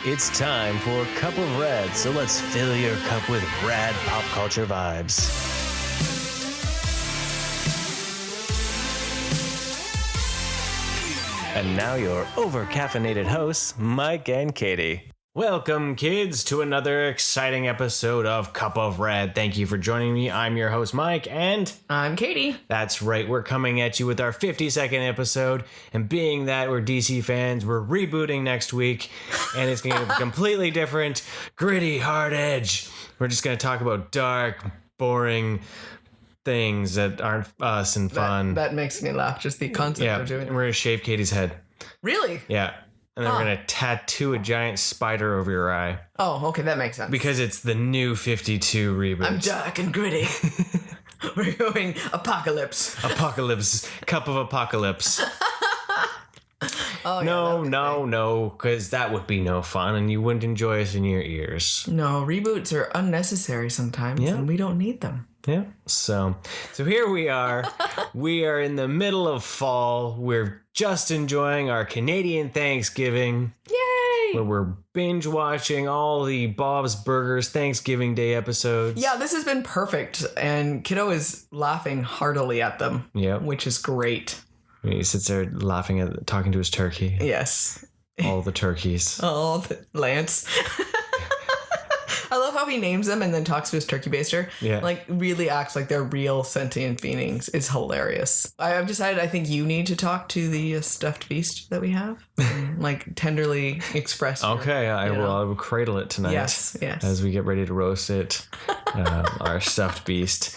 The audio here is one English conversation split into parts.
It's time for Cup of Red, so let's fill your cup with rad pop culture vibes. And now your over-caffeinated hosts, Mike and Katie. Welcome, kids, to another exciting episode of Cup of Red. Thank you for joining me. I'm your host, Mike, and I'm Katie. That's right. We're coming at you with our 52nd episode, and being that we're DC fans, we're rebooting next week, and it's going to be completely different, gritty, hard edge. We're just going to talk about dark, boring things that aren't us and fun. That makes me laugh, just the concept of doing it. We're going to shave Katie's head. Really? Yeah. And then we're going to tattoo a giant spider over your eye. Oh, okay, that makes sense. Because it's the new 52 reboot. I'm dark and gritty. We're going apocalypse. Apocalypse. Cup of apocalypse. Oh, No, because that would be no fun and you wouldn't enjoy us in your ears. No, reboots are unnecessary sometimes, and we don't need them. Yeah. So here we are. We are in the middle of fall. We're just enjoying our Canadian Thanksgiving. Yay! Where we're binge watching all the Bob's Burgers Thanksgiving Day episodes. Yeah, this has been perfect. And Kiddo is laughing heartily at them. Yep. Which is great. He sits there laughing at talking to his turkey. Yes. All the turkeys. Oh, Lance. I love how he names them and then talks to his turkey baster. Yeah. Like, really acts like they're real sentient beings. It's hilarious. I've decided I think you need to talk to the stuffed beast that we have. And, like, tenderly express. Okay, I will cradle it tonight. Yes. As we get ready to roast it. Our stuffed beast.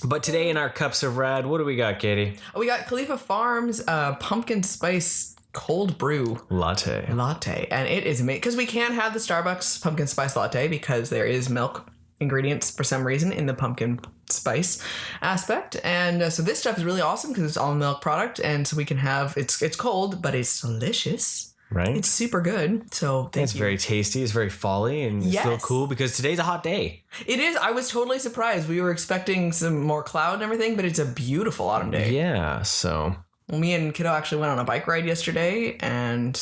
But today in our Cups of Rad, what do we got, Katie? We got Khalifa Farms pumpkin spice cold brew latte, and it is amazing because we can't have the Starbucks pumpkin spice latte because there is milk ingredients for some reason in the pumpkin spice aspect, and so this stuff is really awesome because it's all milk product, and so we can have it's cold but it's delicious. Right, it's super good. So it's very tasty. It's very folly and it's still cool because today's a hot day. It is. I was totally surprised. We were expecting some more cloud and everything, but it's a beautiful autumn day. Yeah. So. Well, me and Kiddo actually went on a bike ride yesterday, and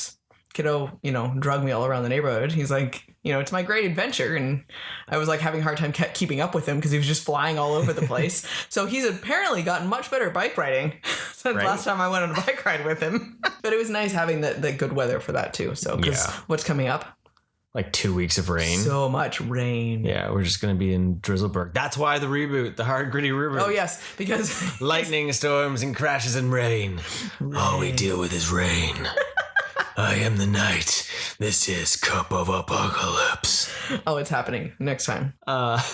Kiddo, drug me all around the neighborhood. He's like, it's my great adventure, and I was like having a hard time keeping up with him because he was just flying all over the place. So he's apparently gotten much better bike riding since last time I went on a bike ride with him. But it was nice having the good weather for that too. So, because what's coming up? Like 2 weeks of rain. So much rain. Yeah, we're just going to be in Drizzleburg. That's why the reboot, the hard, gritty reboot. Oh, yes, because... lightning storms and crashes and rain. All we deal with is rain. I am the night. This is Cup of Apocalypse. Oh, it's happening next time. But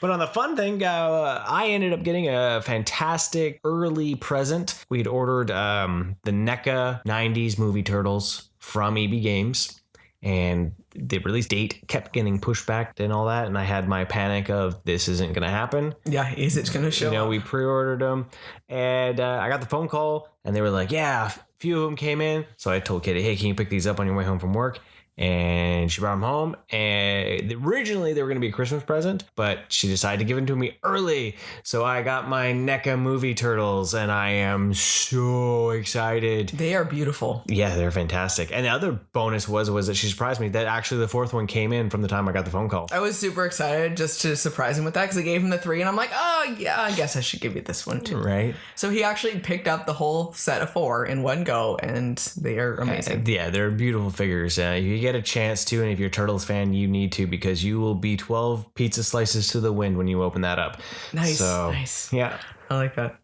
on the fun thing, I ended up getting a fantastic early present. We'd ordered the NECA 90s movie Turtles from EB Games. And the release date kept getting pushed back and all that. And I had my panic of this isn't going to happen. Yeah, is it going to show up? We pre-ordered them. And I got the phone call and they were like, yeah, a few of them came in. So I told Katie, hey, can you pick these up on your way home from work? And she brought them home. And originally they were going to be a Christmas present, but she decided to give them to me early. So I got my NECA movie Turtles and I am so excited. They are beautiful. Yeah, they're fantastic. And the other bonus was that she surprised me that actually the fourth one came in from the time I got the phone call. I was super excited just to surprise him with that because I gave him the 3 and I'm like, oh yeah, I guess I should give you this one too. Right. So he actually picked up the whole set of 4 in one go and they are amazing. Yeah, they're beautiful figures. You get a chance to, and if you're a Turtles fan, you need to because you will be 12 pizza slices to the wind when you open that up. Nice. Yeah. I like that.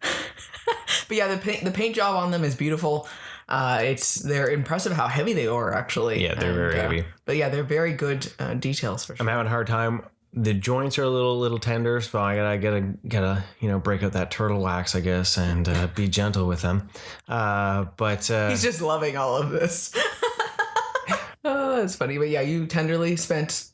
But yeah, the paint job on them is beautiful. They're impressive how heavy they are actually. Yeah, they're very heavy. But yeah, they're very good details for sure. I'm having a hard time. The joints are a little tender, so I gotta break out that turtle wax, I guess, and be gentle with them. But he's just loving all of this. Oh, it's funny. But yeah, you tenderly spent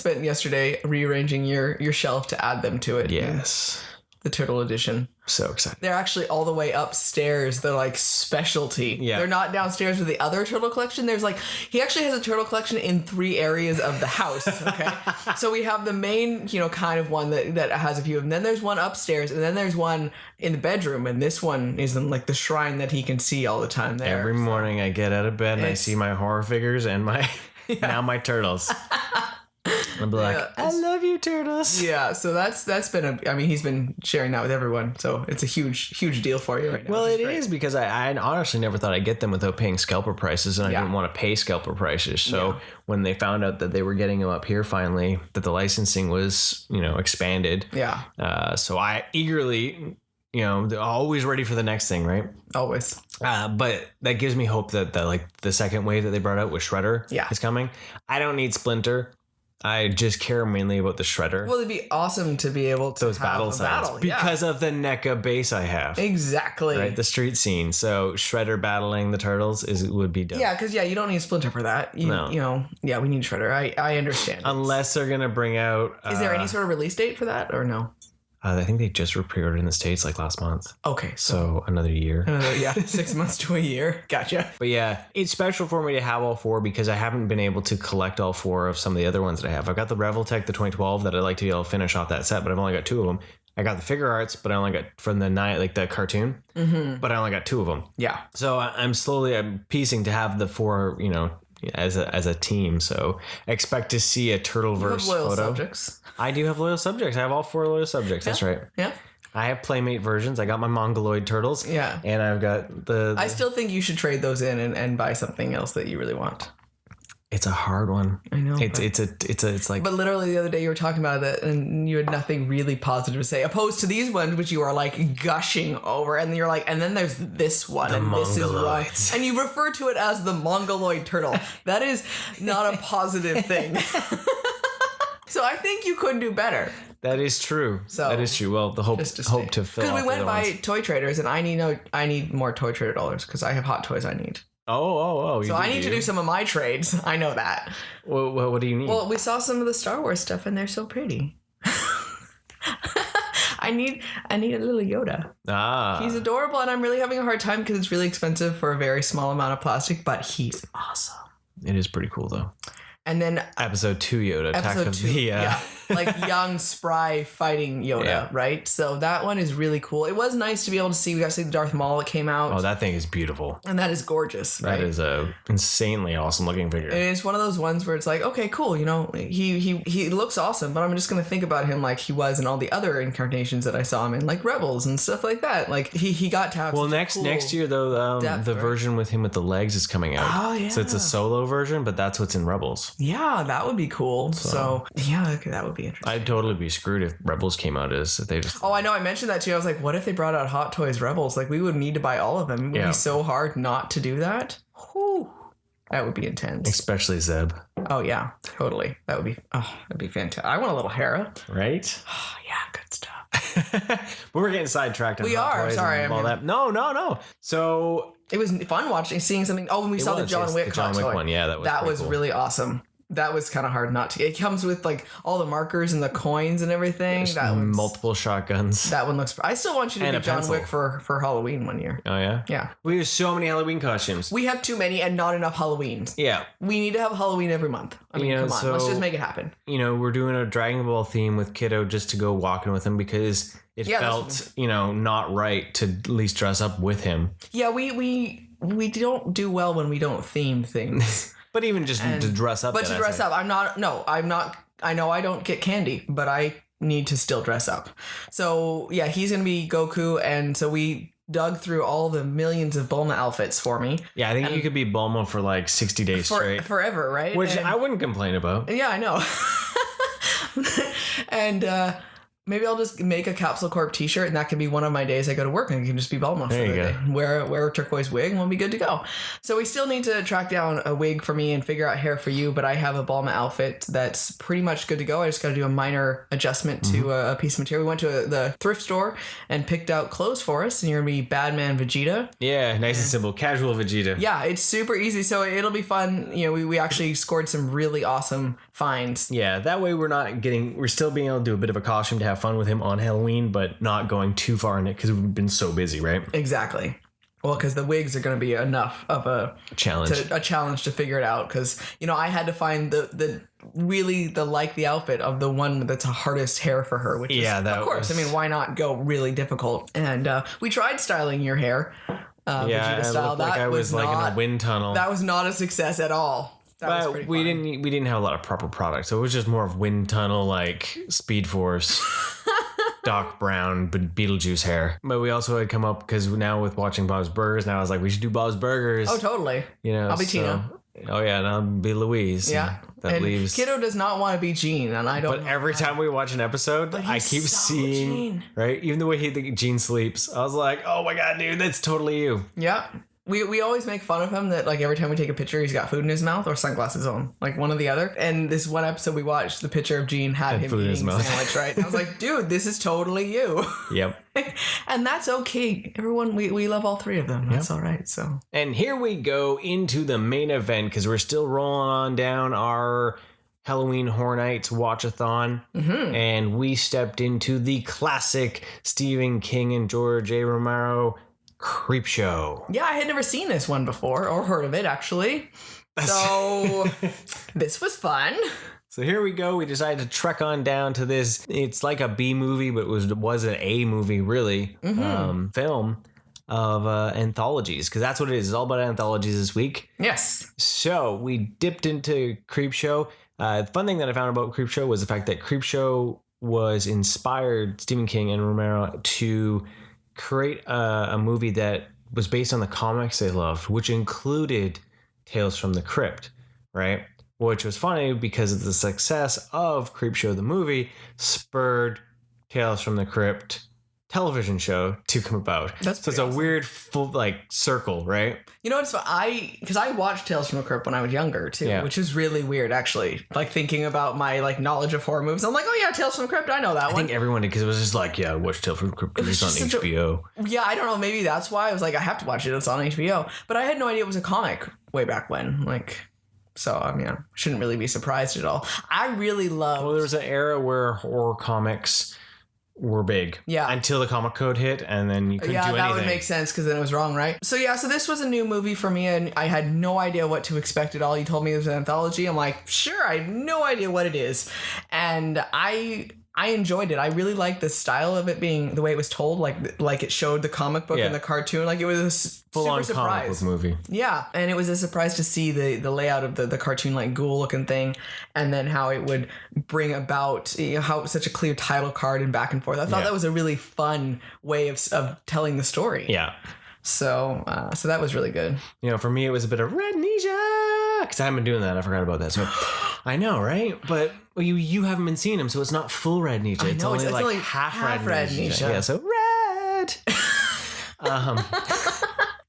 yesterday rearranging your shelf to add them to it. Yes. the Turtle Edition. So excited. They're actually all the way upstairs. They're like specialty. Yeah. They're not downstairs with the other turtle collection. There's like, he actually has a turtle collection in 3 areas of the house. Okay. So we have the main, kind of one that has a few of them. Then there's one upstairs, and then there's one in the bedroom. And this one is in like the shrine that he can see all the time there. Every morning I get out of bed and I see my horror figures and now my turtles. I'll be like, I love you, turtles. Yeah, so that's been he's been sharing that with everyone, so it's a huge deal for you right now. Well, it is because I honestly never thought I'd get them without paying scalper prices, and I didn't want to pay scalper prices. So when they found out that they were getting them up here finally, that the licensing was, expanded. Yeah. So I eagerly, they're always ready for the next thing, right? Always. But that gives me hope that the second wave that they brought out with Shredder is coming. I don't need Splinter. I just care mainly about the Shredder. Well, it'd be awesome to be able to those have battle a sounds battle because of the NECA base I have. Exactly. Right, the street scene. So Shredder battling the turtles would be dope. Yeah, because you don't need Splinter for that. No. We need Shredder. I understand. Unless they're gonna bring out. Is there any sort of release date for that or no? I think they just were pre-ordered in the States like last month. Okay. So another year. 6 months to a year. Gotcha. But yeah, it's special for me to have all 4 because I haven't been able to collect all 4 of some of the other ones that I have. I've got the Reveltech, the 2012 that I'd like to be able to finish off that set, but I've only got 2 of them. I got the figure arts, but I only got from the the cartoon, but I only got 2 of them. Yeah. So I'm piecing to have the 4, as a team. So expect to see a Turtleverse loyal photo. Subjects. I do have loyal subjects. I have all 4 loyal subjects. That's right. Yeah. I have Playmate versions. I got my Mongoloid turtles. Yeah. And I've got the I still think you should trade those in and buy something else that you really want. It's a hard one. I know. It's like. But literally the other day you were talking about it and you had nothing really positive to say, opposed to these ones which you are like gushing over, and you're like, and then there's this one, The and this is wrong, Mongoloids. and you refer to it as the Mongoloid turtle. That is not a positive thing. So I think you could do better. That is true. So, that is true. Well, the hope to fill. Because we off went the by other ones. Toy Traders, and I need more Toy Trader dollars because I have Hot Toys I need. Oh. So I need to do some of my trades. I know that. Well, what do you need? Well, we saw some of the Star Wars stuff, and they're so pretty. I need a little Yoda. He's adorable, and I'm really having a hard time because it's really expensive for a very small amount of plastic, but he's awesome. It is pretty cool though. And then Episode 2 Yoda, Attack episode of 2, the like young, spry fighting Yoda, right? So that one is really cool. It was nice to be able to see. We got to see the Darth Maul that came out. Oh, that thing is beautiful. And that is gorgeous, right? That is a insanely awesome looking figure. And it's one of those ones where it's like, okay, cool, he looks awesome, but I'm just gonna think about him like he was in all the other incarnations that I saw him in, like Rebels and stuff like that. Like he got to have. Well, next year though, depth, the right? version with him with the legs is coming out. Oh yeah. So it's a solo version, but that's what's in Rebels. Yeah, that would be cool. So yeah, okay, that would be interesting. I'd totally be screwed if Rebels came out as they just. Oh, I know. I mentioned that too. I was like, what if they brought out Hot Toys Rebels? Like, we would need to buy all of them. It would be so hard not to do that. Whew. That would be intense. Especially Zeb. Oh yeah, totally. That'd be fantastic. I want a little Hera. Right? Oh yeah, good stuff. But we're getting sidetracked. On We Hot are. Toys Sorry, and I all mean- that. No. So It was fun seeing something. Oh, when we saw the John Wick the John Hot Wick Toy. one. Yeah, that was That pretty cool. really awesome. That was kind of hard not to. It comes with like all the markers and the coins and everything. There's That one's, multiple shotguns. That one looks. I still want you to And do a John pencil. Wick for Halloween one year. Oh yeah. Yeah, We have so many Halloween costumes. we have too many and not enough Halloweens. Yeah. We need to have Halloween every month. I mean, come on, let's just make it happen. We're doing a Dragon Ball theme with Kiddo just to go walking with him because it felt, not right to at least dress up with him. Yeah, we don't do well when we don't theme things. But even just to dress up. But to dress up, I'm not. I know I don't get candy, but I need to still dress up. So yeah, he's gonna be Goku, and so we dug through all the millions of Bulma outfits for me. Yeah, I think you could be Bulma for like 60 days straight. Forever, right? Which and, I wouldn't complain about. Yeah, I know. And maybe I'll just make a Capsule Corp t-shirt, and that can be one of my days I go to work, and it can just be Bulma for the day. Wear a turquoise wig, and we'll be good to go. So we still need to track down a wig for me and figure out hair for you, but I have a Bulma outfit that's pretty much good to go. I just got to do a minor adjustment to a piece of material. We went to the thrift store and picked out clothes for us, and you're going to be Badman Vegeta. Yeah, nice and simple. Casual Vegeta. Yeah, it's super easy, so it'll be fun. We actually scored some really awesome finds. Yeah, that way we're still being able to do a bit of a costume to have fun with him on Halloween, but not going too far in it because we've been so busy, right? Exactly. Well, because the wigs are going to be enough of a challenge to figure it out. Because, I had to find the outfit of the one that's the hardest hair for her. Which of course. I mean, why not go really difficult? And we tried styling your hair. Vegeta style. That I was like in a wind tunnel. That was not a success at all. But we didn't have a lot of proper products, so it was just more of wind tunnel, like Speed Force. Doc Brown, but Beetlejuice hair. But we also had come up because now with watching Bob's Burgers, now I was like, we should do Bob's Burgers. Oh, totally. I'll be Tina. Oh yeah, and I'll be Louise. Yeah, that leaves. Kiddo does not want to be Gene, and I don't. But every time we watch an episode, I keep seeing Gene. Right, even the way Gene sleeps, I was like, oh my god, dude, that's totally you. Yeah. We always make fun of him that like every time we take a picture, he's got food in his mouth or sunglasses on, like one or the other. And this one episode we watched, the picture of Gene had him eating a sandwich, right? And I was like, dude, this is totally you. Yep. And that's okay. Everyone, we love all three of them. That's all right. So. And here we go into the main event because we're still rolling on down our Halloween Horror Nights Watch-a-thon. Mm-hmm. And we stepped into the classic Stephen King and George A. Romero Creepshow. Yeah, I had never seen this one before or heard of it, actually. So this was fun. So here we go. We decided to trek on down to this. It's like a B movie, but it was an A movie, really, film of anthologies, because that's what it is. It's all about anthologies this week. Yes. So we dipped into Creepshow. The fun thing that I found about Creepshow was the fact that Creepshow was inspired Stephen King and Romero to create a movie that was based on the comics they loved, which included Tales from the Crypt, right? Which was funny because of the success of Creepshow the movie spurred Tales from the Crypt television show to come about. So it's awesome. A weird full circle, right? You know, it's because I watched Tales from the Crypt when I was younger too, which is really weird actually. Like thinking about my knowledge of horror movies, I'm like, oh yeah, Tales from the Crypt, I know that one. I think everyone did because it was just like, yeah, watch Tales from the Crypt because it's on HBO. I don't know, maybe that's why I was like, I have to watch it. It's on HBO, but I had no idea it was a comic way back when, So, I mean, I shouldn't really be surprised at all. I really love. Well, there was an era where horror comics were big. Yeah. Until the comic code hit, and then you couldn't do anything. Yeah, that would make sense because then it was wrong, right? So this was a new movie for me, and I had no idea what to expect at all. You told me it was an anthology. I'm like, sure, I have no idea what it is. And I enjoyed it. I really liked the style of it being the way it was told, like it showed the comic book and the cartoon. Like it was a full-on comic book movie. Yeah, and it was a surprise to see the layout of the cartoon ghoul looking thing, and then how it would bring about how it was such a clear title card and back and forth. I thought that was a really fun way of telling the story. Yeah. So that was really good. For me, it was a bit of Red Ninja because I haven't been doing that. I forgot about that. So I know, right? But you haven't been seeing him, so it's not full Red Ninja. It's only half Red Ninja. Yeah, so red.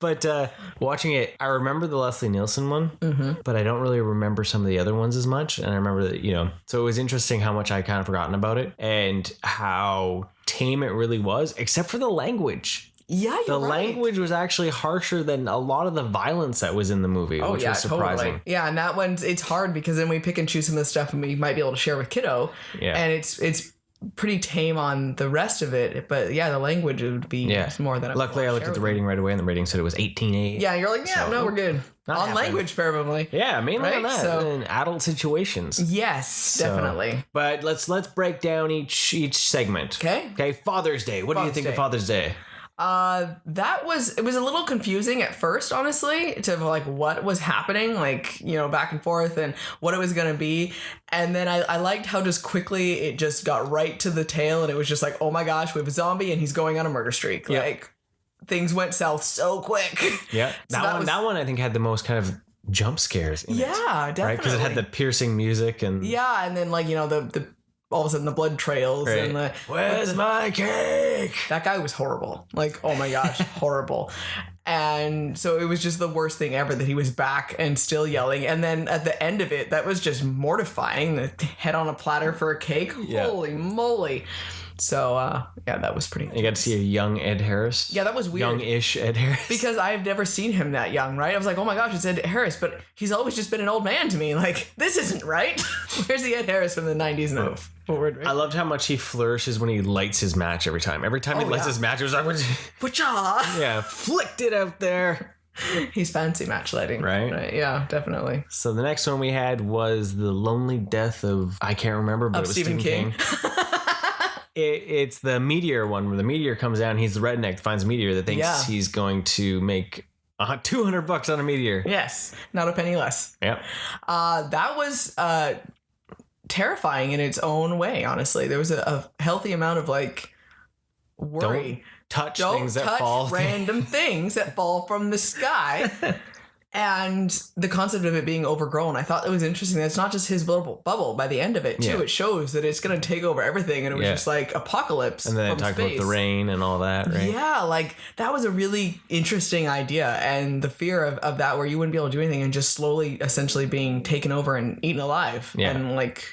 But watching it, I remember the Leslie Nielsen one, but I don't really remember some of the other ones as much. And I remember that, so it was interesting how much I kind of forgotten about it and how tame it really was, except for the language. Yeah, the language was actually harsher than a lot of the violence that was in the movie, which was surprising. Totally. Yeah, and that one's it's hard because then we pick and choose some of the stuff and we might be able to share with kiddo. Yeah, and it's pretty tame on the rest of it, but the language would be more than. Luckily, I looked at the rating right away, and the rating said it was 18A. Yeah, you're like, no, we're good on language, probably. Yeah, mainly on that. So, in adult situations. Yes, definitely. But let's break down each segment. Okay. Father's Day. What do you think of Father's Day? It was a little confusing at first, honestly, to what was happening, back and forth and what it was going to be. And then I liked how just quickly it just got right to the tail and it was just like, oh my gosh, we have a zombie and he's going on a murder streak. Yep. Things went south so quick. Yeah. That one I think had the most kind of jump scares in it. Definitely. Right? Because it had the piercing music and and then the all of a sudden the blood trails and where's my cake? That guy was horrible. Oh my gosh, horrible. And so it was just the worst thing ever that he was back and still yelling. And then at the end of it, that was just mortifying. The head on a platter for a cake. Yeah. Holy moly. So, yeah, that was pretty You got to see a young Ed Harris. Yeah, that was weird. Young-ish Ed Harris. Because I've never seen him that young, right? I was like, oh my gosh, it's Ed Harris, but he's always just been an old man to me. Like, this isn't right. Where's the Ed Harris from the 90s and forward, right? I loved how much he flourishes when he lights his match every time. Every time he lights his match, it was like, Wacha! yeah, flicked it out there. He's fancy match lighting. Right? Yeah, definitely. So the next one we had was The Lonely Death of, I can't remember, but it was Stephen King. It's the Meteor one where the Meteor comes down. He's the redneck that finds a meteor that thinks he's going to make $200 on a meteor. Yes, not a penny less. Yep. That was terrifying in its own way, honestly. There was a healthy amount of like worry. Don't touch random things that fall from the sky. And the concept of it being overgrown, I thought it was interesting. It's not just his bubble. By the end of it, too, it shows that it's going to take over everything. And it was just like apocalypse. And then they talked about the rain and all that, right? Yeah, like that was a really interesting idea. And the fear of that, where you wouldn't be able to do anything and just slowly, essentially being taken over and eaten alive. Yeah. And like...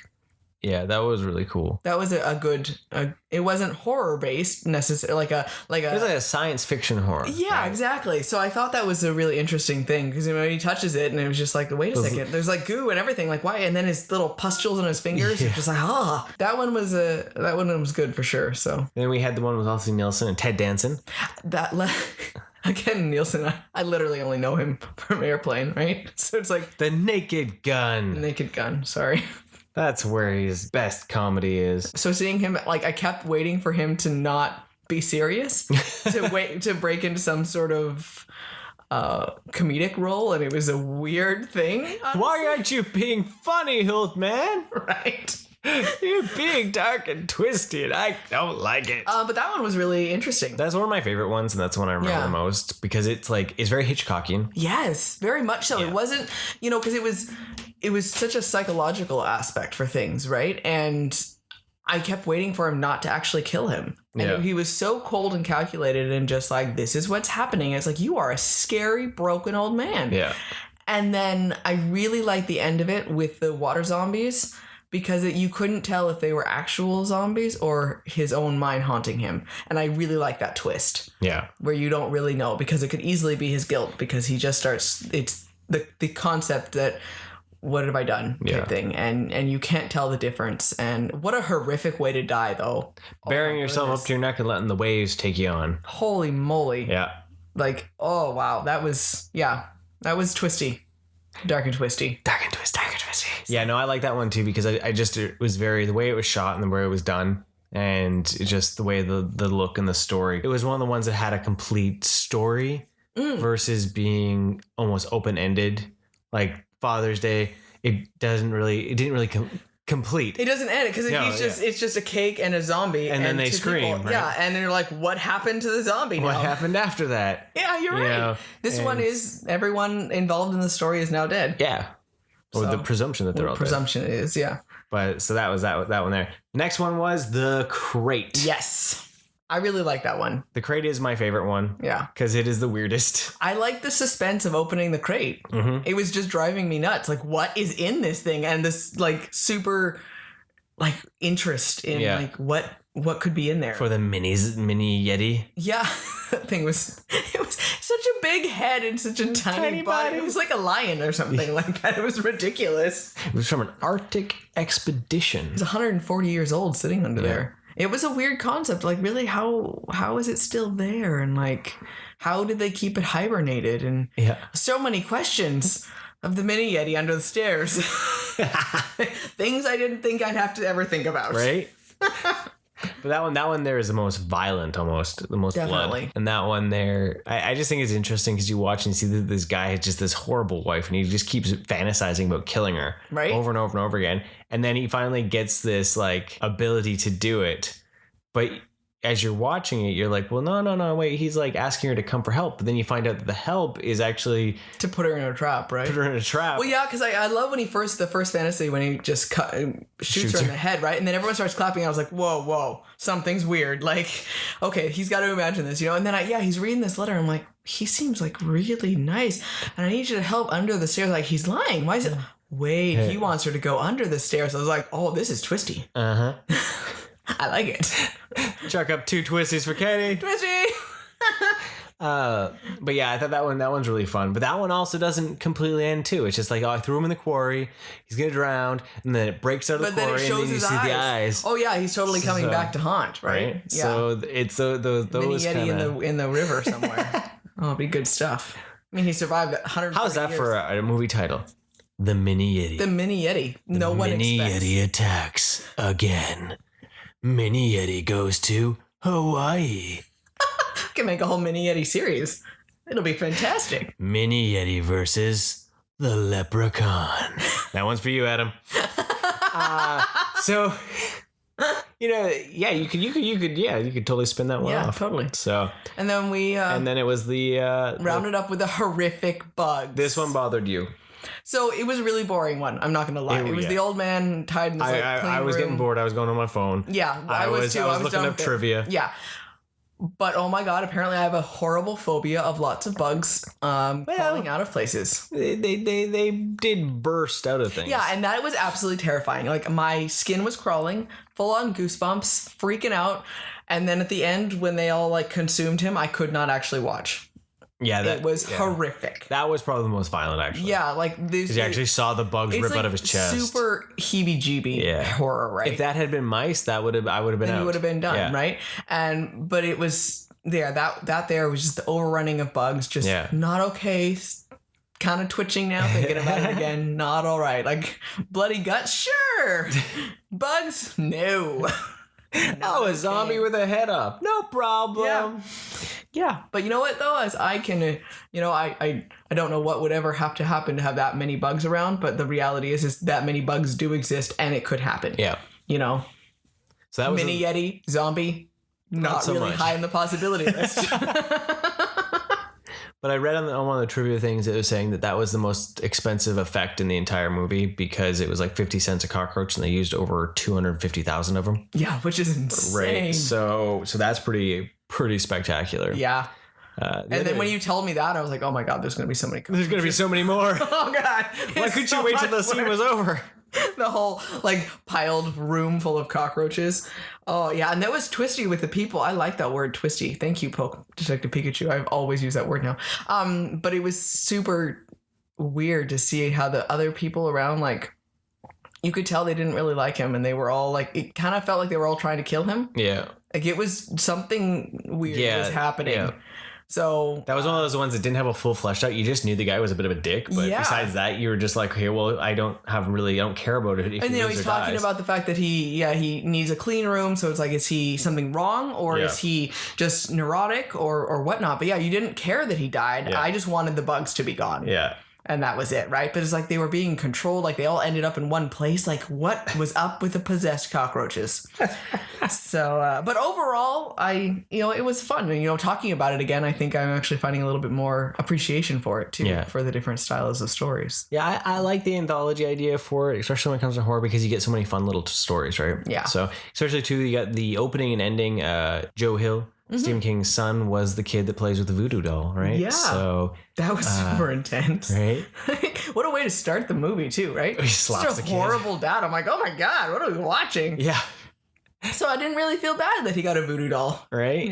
Yeah, that was really cool. That was a good. It wasn't horror based necessarily, it was like a science fiction horror. Yeah, right? Exactly. So I thought that was a really interesting thing because when he touches it and it was just like, wait a second, there's like goo and everything, like why? And then his little pustules on his fingers, just like that one was good for sure. So then we had the one with Leslie Nielsen and Ted Danson. Again, Nielsen, I literally only know him from Airplane, right? So it's like The Naked Gun. The Naked Gun. Sorry. That's where his best comedy is. So seeing him, like, I kept waiting for him to not be serious, to break into some sort of comedic role, and it was a weird thing. Honestly. Why aren't you being funny, old man? Right. You're being dark and twisty, and I don't like it. But that one was really interesting. That's one of my favorite ones, and that's the one I remember most because it's very Hitchcockian. Yes, very much so. Yeah. It wasn't, because it was such a psychological aspect for things, right? And I kept waiting for him not to actually kill him. And he was so cold and calculated and just like, this is what's happening. It's like, you are a scary, broken old man. Yeah. And then I really liked the end of it with the water zombies because you couldn't tell if they were actual zombies or his own mind haunting him. And I really like that twist. Yeah. Where you don't really know because it could easily be his guilt because he just starts, it's the concept that, what have I done type thing. And you can't tell the difference. And what a horrific way to die, though. Burying yourself up to your neck and letting the waves take you on. Holy moly. Yeah. Like, oh, wow. That was twisty. Dark and twisty. Dark and twisty. Yeah, no, I like that one too because it was the way it was shot and the way it was done. And just the way the look and the story. It was one of the ones that had a complete story versus being almost open-ended. Like Father's Day, it didn't really complete. It doesn't end it because it's just a cake and a zombie. And then they scream. Right? Yeah, and they're like, what happened to the zombie now? What happened after that? Yeah, you're right. This one is, everyone involved in the story is now dead. Yeah. Or the presumption that they're all dead. Presumption is, yeah. But so that was that one there. Next one was The Crate. Yes. I really like that one. The Crate is my favorite one. Yeah. Because it is the weirdest. I like the suspense of opening the crate. Mm-hmm. It was just driving me nuts. Like, what is in this thing? And this, like, super, like, interest in, like, what could be in there. For the mini Yeti. Yeah. That thing was such a big head and such a tiny body. It was like a lion or something like that. It was ridiculous. It was from an Arctic expedition. It was 140 years old sitting under there. It was a weird concept. Like, really, how is it still there? And, like, how did they keep it hibernated? And so many questions of the mini Yeti under the stairs. Things I didn't think I'd have to ever think about. Right? But that one there is the most violent, almost the most Definitely. blood. And that one there, I just think it's interesting because you watch and you see that this guy has just this horrible wife, and he just keeps fantasizing about killing her, right, over and over and over again. And then he finally gets this like ability to do it, but as you're watching it, you're like, well, no, wait. He's like asking her to come for help. But then you find out that the help is actually to put her in a trap, right? Put her in a trap. Well, yeah, because I love when the first fantasy, when he just shoots her in the head, right? And then everyone starts clapping. I was like, whoa, something's weird. Like, okay, he's got to imagine this, And then he's reading this letter. I'm like, he seems like really nice. And I need you to help under the stairs. Like, he's lying. Why is it? Wait, he wants her to go under the stairs. I was like, oh, this is twisty. Uh-huh. I like it. Chuck up 2 twisties for Kenny. Twisty. But yeah, I thought that one's really fun. But that one also doesn't completely end too. It's just like, oh, I threw him in the quarry. He's gonna drown, and then it breaks out of the quarry, and then you see the eyes. Oh yeah, he's totally coming back to haunt, right? Yeah. So it's those Mini Yeti kinda... in the river somewhere. Oh, it'd be good stuff. I mean, he survived 100. How's that for a movie title? The Mini Yeti. The Mini Yeti. No one expects. Mini Yeti attacks again. Mini Yeti goes to Hawaii. Can make a whole Mini Yeti series. It'll be fantastic. Mini Yeti versus the Leprechaun. That one's for you, Adam. So, yeah, you could totally spin that one off. Yeah, totally. So, and then and then it was the rounded up with a horrific bug. This one bothered you. So it was a really boring one. I'm not going to lie. It was the old man tied in this clean I was room. getting bored. I was going on my phone. Yeah, I was too. I was looking up trivia. Yeah. But oh my god, apparently I have a horrible phobia of lots of bugs crawling out of places. They did burst out of things. Yeah, and that was absolutely terrifying. Like my skin was crawling, full on goosebumps, freaking out. And then at the end, when they all like consumed him, I could not actually watch. Yeah, it was horrific. That was probably the most violent, actually. Yeah, like these. Because you actually saw the bugs rip out of his chest. Super heebie-jeebie horror, right? If that had been mice, I would have been out. Then you would have been done, right? But it was there. That there was just the overrunning of bugs. Just not okay. Kind of twitching now, thinking about it again. Not all right. Like bloody guts, sure. Bugs, no. Oh, a zombie with a head up. No problem. Yeah. But you know what, though? As I can, I don't know what would ever have to happen to have that many bugs around, but the reality is that many bugs do exist and it could happen. Yeah. So that was Mini Yeti, zombie, not so really much high in the possibility list. But I read on one of the trivia things that was saying that was the most expensive effect in the entire movie because it was like 50 cents a cockroach and they used over 250,000 of them. Yeah, which is insane. Right. So that's pretty spectacular. Yeah. And then when you told me that, I was like, oh my God, there's going to be so many cockroaches. There's going to be so many more. Oh God. Why couldn't you wait till the scene was over? The whole like piled room full of cockroaches. Oh yeah, and that was twisty with the people. I like that word, twisty. Thank you, Detective Pikachu. I've always used that word now. But it was super weird to see how the other people around, like, you could tell they didn't really like him, and they were all like, it kind of felt like they were all trying to kill him. Yeah, like it was something weird was happening. Yeah. So that was one of those ones that didn't have a full fleshed out. You just knew the guy was a bit of a dick, but besides that, you were just like, okay, well, I don't care about it. If and he's talking about the fact that he needs a clean room. So it's like, is he something wrong, or is he just neurotic or whatnot? But you didn't care that he died. Yeah. I just wanted the bugs to be gone. Yeah. And that was it, right? But it's like they were being controlled, like they all ended up in one place. Like, what was up with the possessed cockroaches? So, but overall, it was fun. And, talking about it again, I think I'm actually finding a little bit more appreciation for it too, for the different styles of stories. Yeah, I like the anthology idea for it, especially when it comes to horror, because you get so many fun little stories, right? Yeah. So, especially too, you got the opening and ending. Joe Hill, Stephen King's son, was the kid that plays with the voodoo doll, right? Yeah. So that was super intense. Right? What a way to start the movie, too, right? He slaps the kid. Horrible dad. I'm like, oh my God, what are we watching? Yeah. So I didn't really feel bad that he got a voodoo doll. Right?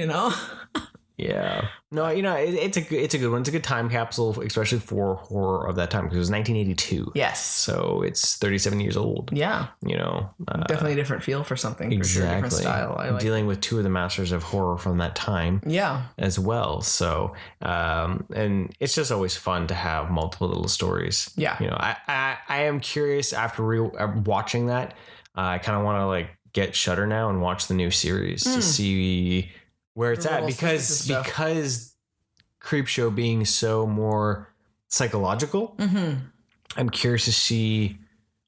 Yeah. No, it's a good one. It's a good time capsule, especially for horror of that time, because it was 1982. Yes. So it's 37 years old. Yeah. Definitely a different feel for something. Exactly. For sure, different style. I like dealing with two of the masters of horror from that time. Yeah. As well. So, and it's just always fun to have multiple little stories. Yeah. I am curious after watching that. I kind of want to like get Shudder now and watch the new series to see where it's at, because Creepshow being so more psychological, I'm curious to see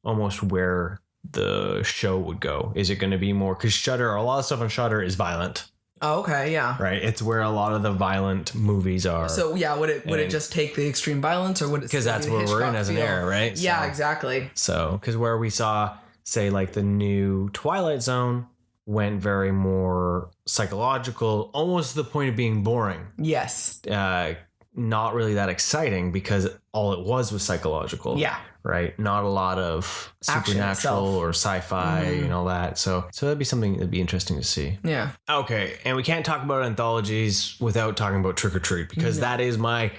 almost where the show would go. Is it going to be more, because Shudder, a lot of stuff on Shudder is violent. Oh, okay, yeah. Right, it's where a lot of the violent movies are. So yeah, would it just take the extreme violence, or would it? Because that's where we're in as an era, right? Yeah, exactly. So because where we saw, say, like the new Twilight Zone went very more psychological, almost to the point of being boring. Yes. not really that exciting because all it was psychological. Yeah. Right? Not a lot of Action supernatural itself. or sci-fi and all that. So that'd be something that'd be interesting to see. Yeah. Okay, and we can't talk about anthologies without talking about Trick or Treat because that is one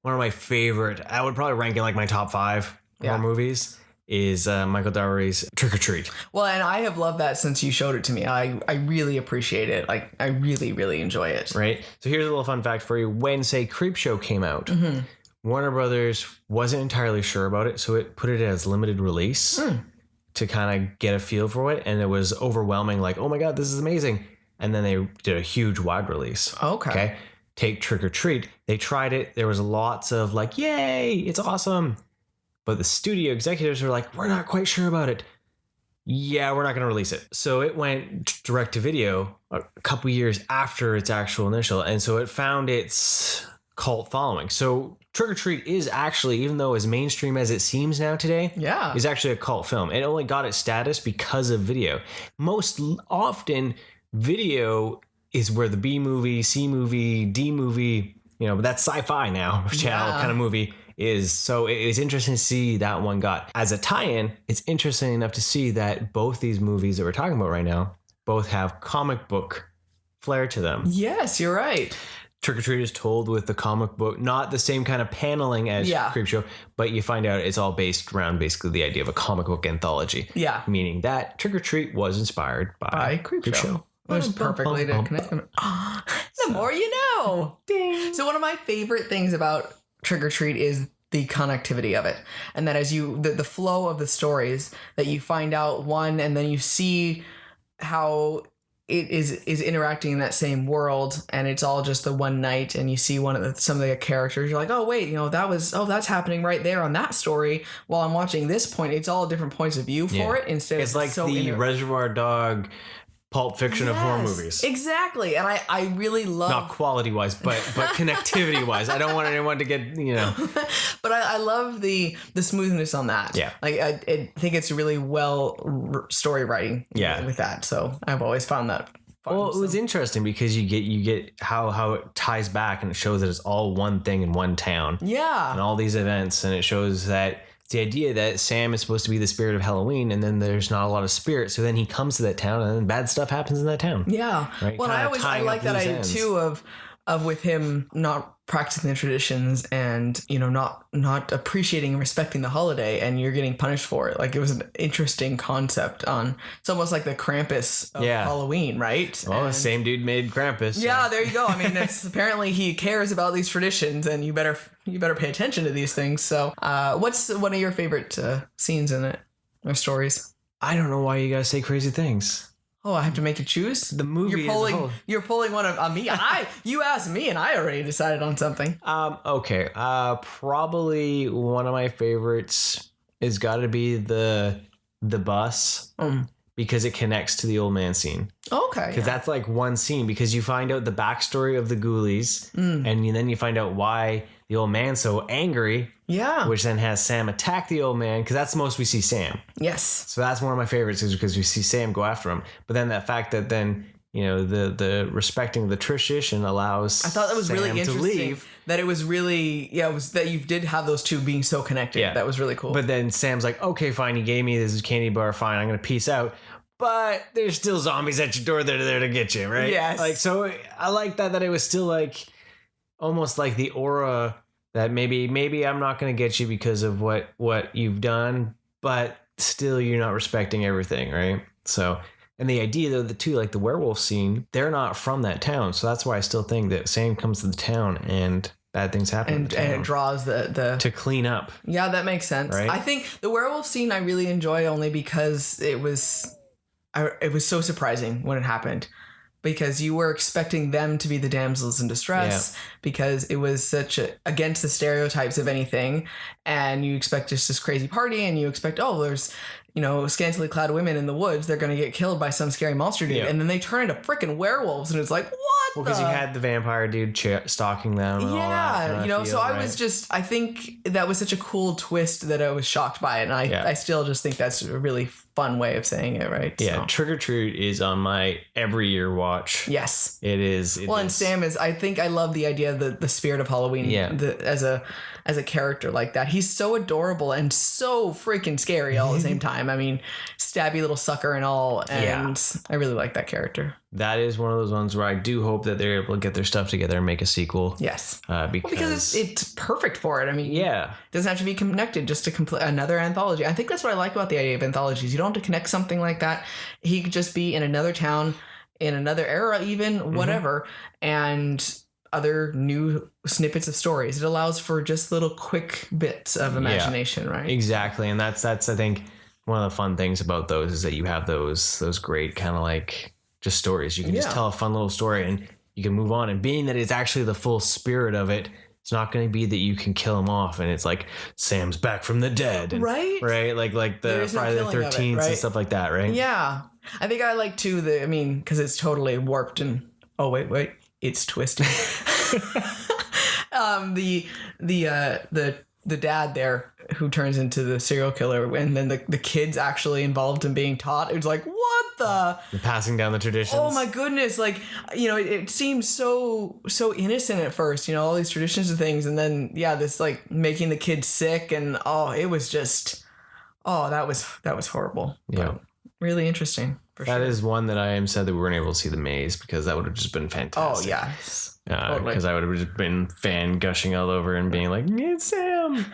of my favorite. I would probably rank in like my top 5 horror movies. Is Michael Dougherty's Trick or Treat. Well, and I have loved that since you showed it to me. I really appreciate it. Like, I really, really enjoy it. Right? So here's a little fun fact for you. When, say, Creepshow came out, Warner Brothers wasn't entirely sure about it, so it put it as limited release to kind of get a feel for it, and it was overwhelming, like, oh my God, this is amazing. And then they did a huge wide release. Okay. Take Trick or Treat. They tried it. There was lots of like, yay, it's awesome. But the studio executives were like, we're not quite sure about it. Yeah, we're not going to release it. So it went direct to video a couple years after its actual initial. And so it found its cult following. So Trick or Treat is actually, even though as mainstream as it seems now today, is actually a cult film. It only got its status because of video. Most often, video is where the B movie, C movie, D movie, but that's sci-fi now, channel kind of movie is. So it's interesting to see that one got. As a tie-in, it's interesting enough to see that both these movies that we're talking about right now both have comic book flair to them. Yes, you're right. Trick or Treat is told with the comic book, not the same kind of paneling as Creepshow, but you find out it's all based around basically the idea of a comic book anthology. Yeah. Meaning that Trick or Treat was inspired by Creepshow. It was perfectly to connect them. The more you know. Ding. So one of my favorite things about Trick or Treat is the connectivity of it, and that as the flow of the stories that you find out one, and then you see how it is interacting in that same world, and it's all just the one night, and you see some of the characters, you're like, oh wait, that's happening right there on that story while I'm watching this point. It's all different points of view for it instead. It's like the Reservoir Dog Pulp Fiction of horror movies. Exactly. And I really love... Not quality-wise, but connectivity-wise. I don't want anyone to get, But I love the smoothness on that. Yeah. Like, I think it's really well story writing with that. So I've always found that fun. Well, it was interesting because you get how it ties back, and it shows that it's all one thing in one town. Yeah. And all these events, and it shows that the idea that Sam is supposed to be the spirit of Halloween, and then there's not a lot of spirit, so then he comes to that town and then bad stuff happens in that town. Yeah. Right? Well, I like that idea too of with him not practicing the traditions and not appreciating and respecting the holiday, and you're getting punished for it. Like, it was an interesting concept on, it's almost like the Krampus of Halloween, right? Well, the same dude made Krampus. Yeah, there you go. I mean, it's apparently he cares about these traditions, and you better pay attention to these things. So what's one of your favorite scenes in it or stories? I don't know why you guys say crazy things. Oh, I have to make you choose? The movie You're pulling one on me. You asked me, and I already decided on something. Okay. Probably one of my favorites has got to be the bus because it connects to the old man scene. Okay. Because that's like one scene, because you find out the backstory of the ghoulies, and then you find out why the old man's so angry. Yeah. Which then has Sam attack the old man, because that's the most we see Sam. Yes. So that's one of my favorites, is because we see Sam go after him. But then that fact that then, the respecting the tradition allows I thought that was Sam really to interesting. leave. That it was really, it was that you did have those two being so connected. Yeah. That was really cool. But then Sam's like, okay, fine, you gave me this candy bar, fine, I'm going to peace out. But there's still zombies at your door that are there to get you, right? Yes. Like, so I like that it was still like, almost like the aura that maybe I'm not going to get you because of what you've done, but still you're not respecting everything, right? So, and the idea though, like the werewolf scene, they're not from that town. So that's why I still think that Sam comes to the town and bad things happen. And it draws the to clean up. Yeah, that makes sense. Right? I think the werewolf scene I really enjoy only because it was so surprising when it happened. Because you were expecting them to be the damsels in distress, because it was such against the stereotypes of anything, and you expect just this crazy party, and you expect, there's scantily clad women in the woods, they're going to get killed by some scary monster dude. Yeah. And then they turn into freaking werewolves. And it's like, what? Well, because you had the vampire dude stalking them and all that. So I was just, I think that was such a cool twist that I was shocked by it. And I still just think that's a really fun way of saying it, right? Yeah, So. Trick or Treat is on my every year watch. Yes. It is. And Sam is, I think I love the idea of the spirit of Halloween as a character like that. He's so adorable and so freaking scary all at the same time. I mean, stabby little sucker and all. And I really like that character. That is one of those ones where I do hope that they're able to get their stuff together and make a sequel. Yes. Because it's perfect for it. I mean, it doesn't have to be connected just to complete another anthology. I think that's what I like about the idea of anthologies. You don't have to connect something like that. He could just be in another town, in another era, even whatever, and other new snippets of stories. It allows for just little quick bits of imagination, right? Exactly. And that's I think one of the fun things about those is that you have those great kind of like just stories. You can just tell a fun little story and you can move on. And being that it's actually the full spirit of it, it's not going to be that you can kill him off and it's like Sam's back from the dead. And, right? Like the Friday the 13th and stuff like that, right? Yeah. I think I like too because it's totally warped and wait, it's twisted. The dad there who turns into the serial killer and then the kids actually involved in being taught. It was like, what the? They're passing down the traditions. Oh my goodness. Like, it seems so innocent at first, all these traditions and things. And then, this like making the kids sick and it was just, that was horrible. Yeah. But really interesting. That is one that I am sad that we weren't able to see the maze because that would have just been fantastic. Oh, yes. Because I would have just been fan gushing all over and being like, it's Sam.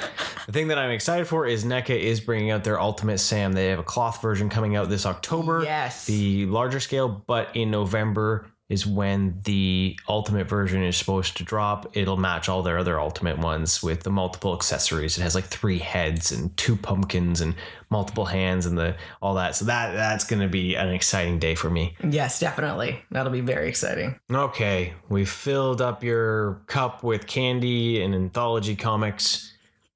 The thing that I'm excited for is NECA is bringing out their Ultimate Sam. They have a cloth version coming out this October. Yes. The larger scale, but in November is when the Ultimate version is supposed to drop. It'll match all their other Ultimate ones with the multiple accessories. It has like 3 heads and 2 pumpkins and multiple hands and all that. So that's going to be an exciting day for me. Yes, definitely. That'll be very exciting. Okay, we filled up your cup with candy and anthology comics.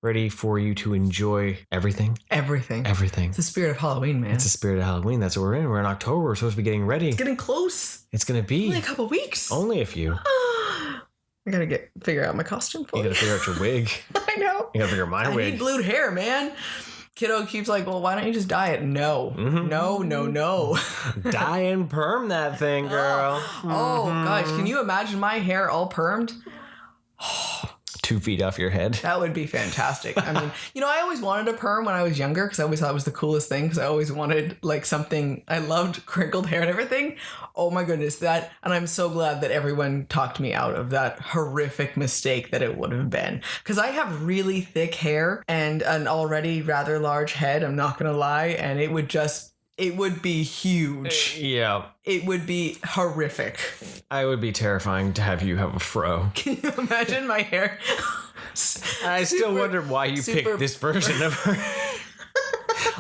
Ready for you to enjoy everything? Everything. It's the spirit of Halloween, man. It's the spirit of Halloween. That's what we're in. We're in October. We're supposed to be getting ready. It's getting close. It's going to be only a couple weeks. Only a few. I gotta figure out my costume for you. You gotta figure out your wig. I know. You gotta figure out my wig. I need blued hair, man. Kiddo keeps like, well, why don't you just dye it? No. No. Dye and perm that thing, girl. Oh, gosh. Can you imagine my hair all permed? 2 feet off your head. That would be fantastic. I mean, I always wanted a perm when I was younger because I always thought it was the coolest thing because I always wanted like something. I loved crinkled hair and everything. Oh my goodness, and I'm so glad that everyone talked me out of that horrific mistake that it would have been. Because I have really thick hair and an already rather large head, I'm not going to lie, and it would be huge. Yeah. It would be horrific. I would be terrifying to have you have a fro. Can you imagine my hair? I still wonder why you picked this version of her.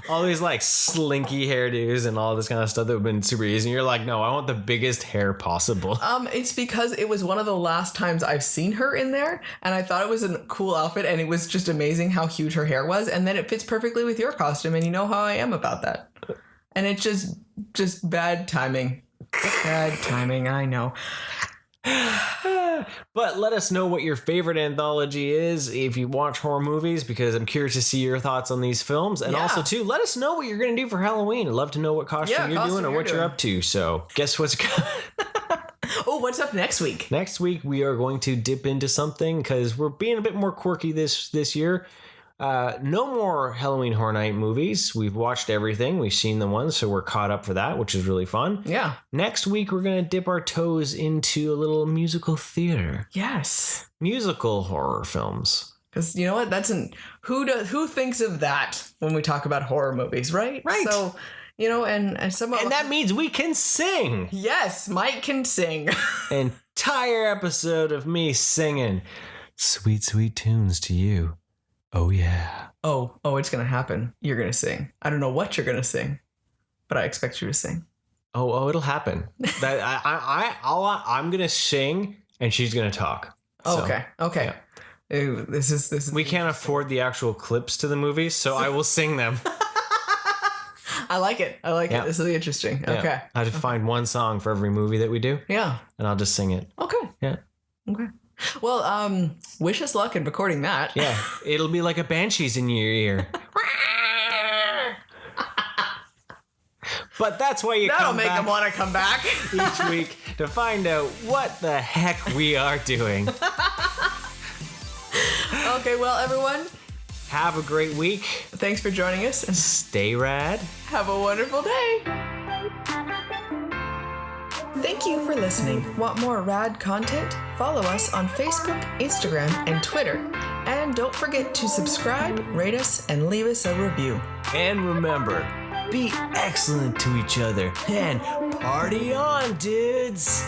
All these like slinky hairdos and all this kind of stuff that would have been super easy. And you're like, no, I want the biggest hair possible. It's because it was one of the last times I've seen her in there, and I thought it was a cool outfit, and it was just amazing how huge her hair was, and then it fits perfectly with your costume, and you know how I am about that. And it's just bad timing. Bad timing, I know. But let us know what your favorite anthology is if you watch horror movies, because I'm curious to see your thoughts on these films. And also, too, let us know what you're going to do for Halloween. I'd love to know what costume you're doing or what you're up to. So guess what's coming? Oh, what's up next week? Next week, we are going to dip into something because we're being a bit more quirky this year. No more Halloween Horror Night movies. We've watched everything. We've seen the ones, so we're caught up for that, which is really fun. Yeah. Next week, we're going to dip our toes into a little musical theater. Yes. Musical horror films. Because you know what? Who thinks of that when we talk about horror movies, right? Right. So, and that means we can sing. Yes, Mike can sing. Entire episode of me singing sweet, sweet tunes to you. Oh, yeah. Oh, it's going to happen. You're going to sing. I don't know what you're going to sing, but I expect you to sing. Oh, it'll happen. I'm going to sing and she's going to talk. So, okay. Yeah. Ooh, this is. We can't afford the actual clips to the movies, so I will sing them. I like it. Yeah. This is interesting. Yeah. Okay. I have to find one song for every movie that we do, Yeah. and I'll just sing it. Okay. Yeah. Okay. Well, wish us luck in recording that. Yeah. It'll be like a banshee's in your ear. But that's why you That'll come make back them want to come back. each week to find out what the heck we are doing. Okay, well, everyone, Have a great week. thanks for joining us and Stay rad. have a wonderful day. Thank you for listening. Want more rad content? Follow us on Facebook, Instagram, and Twitter. And don't forget to subscribe, rate us, and leave us a review. And remember, be excellent to each other and party on, dudes!